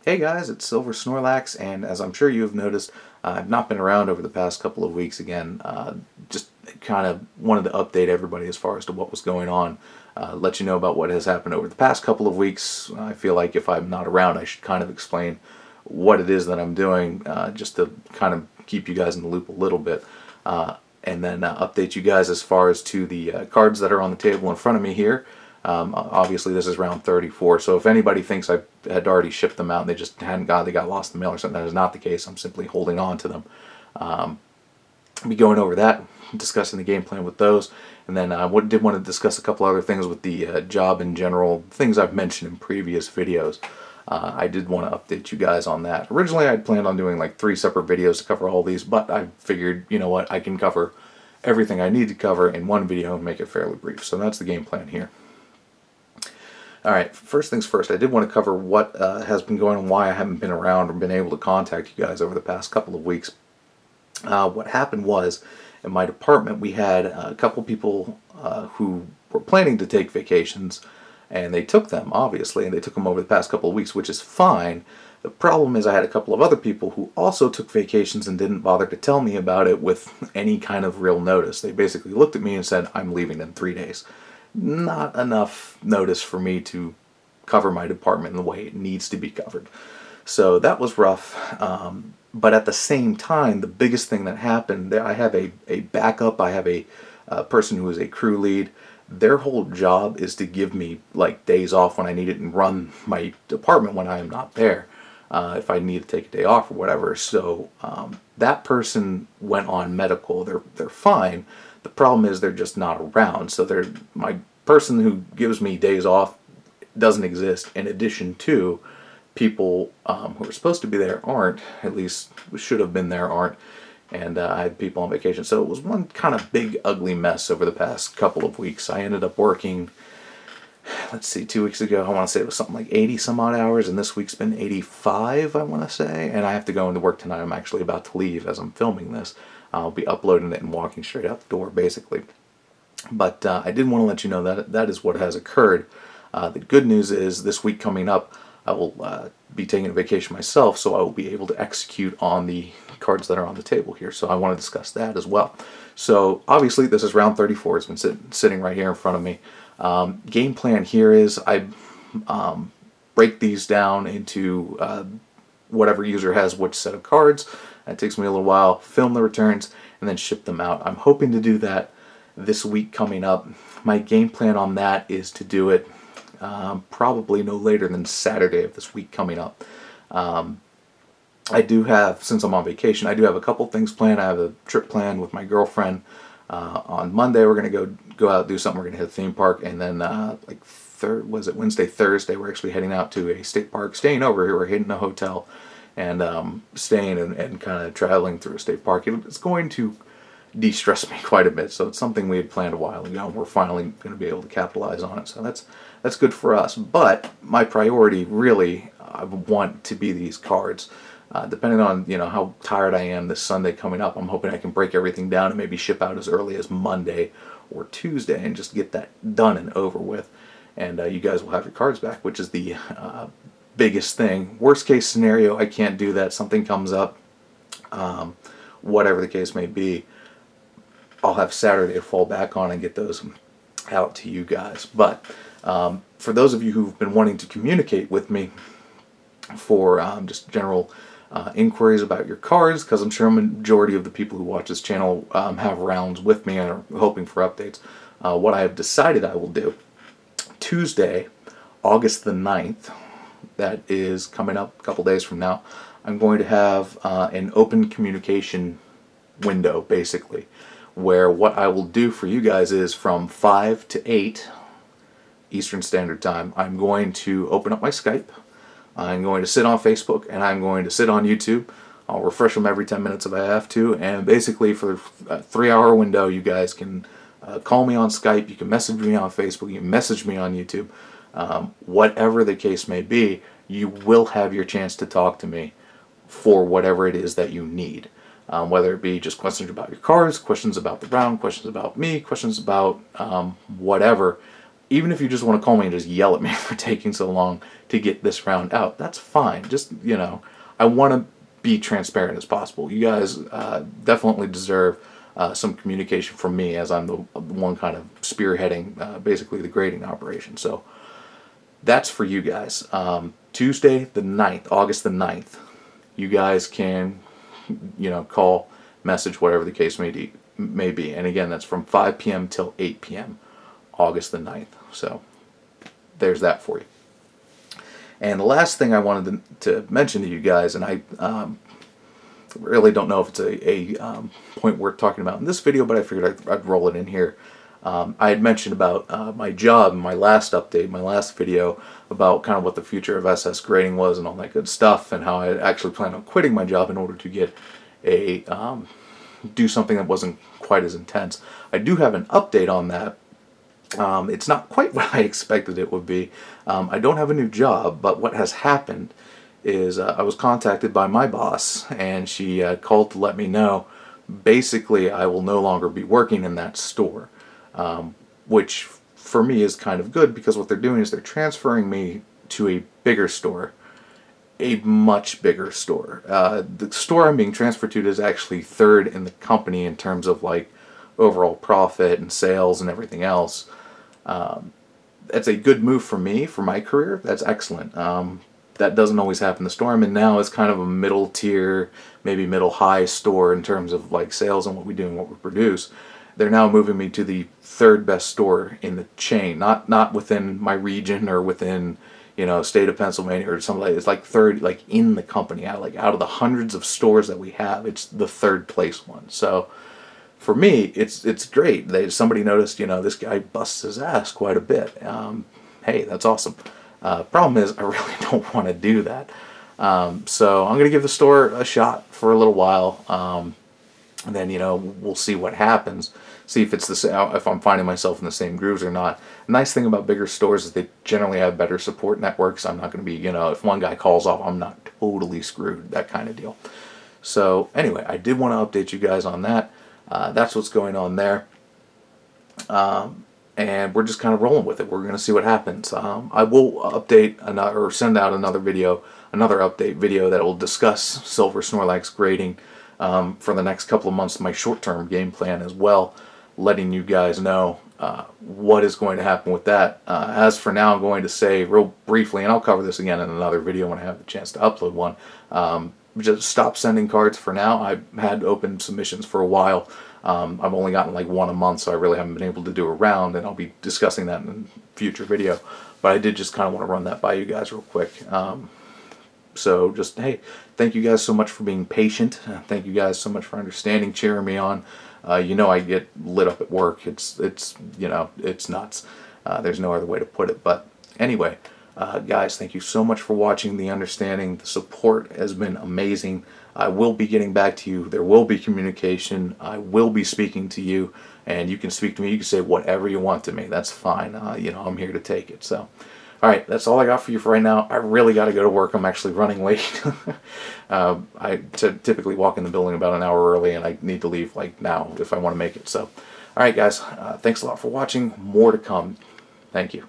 Hey guys, it's Silver Snorlax, and as I'm sure you have noticed, I've not been around over the past couple of weeks again. Just kind of wanted to update everybody as far as to what was going on, let you know about what has happened over the past couple of weeks. I feel like if I'm not around, I should kind of explain what it is that I'm doing, just to kind of keep you guys in the loop a little bit, and then update you guys as far as to the cards that are on the table in front of me here. Obviously, this is round 34, so if anybody thinks I had already shipped them out and they just hadn't they got lost in the mail or something, that is not the case. I'm simply holding on to them. I'll be going over that, discussing the game plan with those, and then I did want to discuss a couple other things with the job in general, things I've mentioned in previous videos. I did want to update you guys on that. Originally, I'd planned on doing like 3 separate videos to cover all these, but I figured, you know what, I can cover everything I need to cover in one video and make it fairly brief. So that's the game plan here. Alright, first things first, I did want to cover what has been going on, why I haven't been around or been able to contact you guys over the past couple of weeks. What happened was, in my department, we had a couple people who were planning to take vacations, and they took them, obviously, and they took them over the past couple of weeks, which is fine. The problem is I had a couple of other people who also took vacations and didn't bother to tell me about it with any kind of real notice. They basically looked at me and said, "I'm leaving in 3 days." Not enough notice for me to cover my department in the way it needs to be covered. So that was rough. But at the same time, the biggest thing that happened, I have a backup, I have a person who is a crew lead. Their whole job is to give me like days off when I need it and run my department when I am not there, if I need to take a day off or whatever. So that person went on medical. They're fine. The problem is they're just not around. So my person who gives me days off doesn't exist. In addition to people who are supposed to be there aren't, at least should have been there aren't, and I had people on vacation. So it was one kind of big ugly mess over the past couple of weeks. I ended up working, let's see, 2 weeks ago, I want to say it was something like 80 some odd hours, and this week's been 85, I want to say, and I have to go into work tonight. I'm actually about to leave as I'm filming this. I'll be uploading it and walking straight out the door, basically. But I did want to let you know that that is what has occurred. The good news is this week coming up, I will be taking a vacation myself, so I will be able to execute on the cards that are on the table here. So I want to discuss that as well. So obviously this is round 34. It's been sitting right here in front of me. Game plan here is I break these down into whatever user has which set of cards. It takes me a little while, film the returns, and then ship them out. I'm hoping to do that this week coming up. My game plan on that is to do it probably no later than Saturday of this week coming up. I do have, since I'm on vacation, I do have a couple things planned. I have a trip planned with my girlfriend. On Monday we're going to go out and do something. We're going to hit a theme park, and then like Wednesday, Thursday, we're actually heading out to a state park, staying over here. We're hitting a hotel and staying and kind of traveling through a state park. It's going to de-stress me quite a bit, so it's something we had planned a while ago, and we're finally going to be able to capitalize on it. So that's good for us. But my priority, really, I want to be these cards. Depending on how tired I am this Sunday coming up, I'm hoping I can break everything down and maybe ship out as early as Monday or Tuesday and just get that done and over with. And you guys will have your cards back, which is the biggest thing. Worst case scenario, I can't do that. Something comes up, whatever the case may be, I'll have Saturday to fall back on and get those out to you guys. But for those of you who've been wanting to communicate with me for just general inquiries about your cards, because I'm sure a majority of the people who watch this channel have rounds with me and are hoping for updates, what I have decided I will do, Tuesday, August the 9th, that is coming up a couple days from now, I'm going to have an open communication window, basically, where what I will do for you guys is from 5 to 8 Eastern Standard Time, I'm going to open up my Skype, I'm going to sit on Facebook, and I'm going to sit on YouTube. I'll refresh them every 10 minutes if I have to, and basically for a 3-hour window, you guys can call me on Skype, you can message me on Facebook, you can message me on YouTube. Whatever the case may be, you will have your chance to talk to me for whatever it is that you need. Whether it be just questions about your cards, questions about the round, questions about me, questions about whatever. even if you just want to call me and just yell at me for taking so long to get this round out, that's fine. Just, you know, I want to be transparent as possible. You guys definitely deserve some communication from me, as I'm the one kind of spearheading basically the grading operation. So that's for you guys. Tuesday the 9th, August the 9th, you guys can, you know, call, message, whatever the case may be. And again, that's from 5 p.m. till 8 p.m. August the 9th. So there's that for you. And the last thing I wanted to mention to you guys, and I really don't know if it's a point worth talking about in this video, but I figured I'd roll it in here. I had mentioned about my job in my last update, my last video, about kind of what the future of SS grading was and all that good stuff, and how I actually planned on quitting my job in order to get a do something that wasn't quite as intense. I do have an update on that. It's not quite what I expected it would be. I don't have a new job, but what has happened is I was contacted by my boss, and she called to let me know basically I will no longer be working in that store, which for me is kind of good, because what they're doing is they're transferring me to a bigger store, a much bigger store. The store I'm being transferred to is actually third in the company in terms of like overall profit and sales and everything else. That's a good move for me, for my career. That's excellent. That doesn't always happen. The store I'm in now is kind of a middle tier, maybe middle high store in terms of like sales and what we do and what we produce. They're now moving me to the third best store in the chain, not within my region or within, you know, state of Pennsylvania or something like that. It's like third, like in the company, out of the hundreds of stores that we have, it's the third place one. So for me, it's great. Somebody noticed, you know, this guy busts his ass quite a bit. Hey, that's awesome. Problem is, I really don't want to do that. So I'm going to give the store a shot for a little while. And then, you know, we'll see what happens. See if it's if I'm finding myself in the same grooves or not. The nice thing about bigger stores is they generally have better support networks. I'm not going to be, you know, if one guy calls off, I'm not totally screwed, that kind of deal. So anyway, I did want to update you guys on that. That's what's going on there. And we're just kind of rolling with it. We're going to see what happens. I will update or send out another update video that will discuss Silver Snorlax grading for the next couple of months, my short-term game plan as well, letting you guys know what is going to happen with that. As for now, I'm going to say real briefly, and I'll cover this again in another video when I have the chance to upload one, just stop sending cards for now. I've had open submissions for a while. I've only gotten like one a month, so I really haven't been able to do a round, and I'll be discussing that in a future video. But I did just kind of want to run that by you guys real quick. So just, hey, thank you guys so much for being patient. Thank you guys so much for understanding, cheering me on. You know, I get lit up at work. It's you know, it's nuts. There's no other way to put it. But anyway, guys, thank you so much for watching, the understanding. The support has been amazing. I will be getting back to you. There will be communication. I will be speaking to you, and you can speak to me. You can say whatever you want to me. That's fine. You know, I'm here to take it. So, all right, that's all I got for you for right now. I really got to go to work. I'm actually running late. I typically walk in the building about an hour early, and I need to leave like now if I want to make it. So, all right, guys, thanks a lot for watching. More to come. Thank you.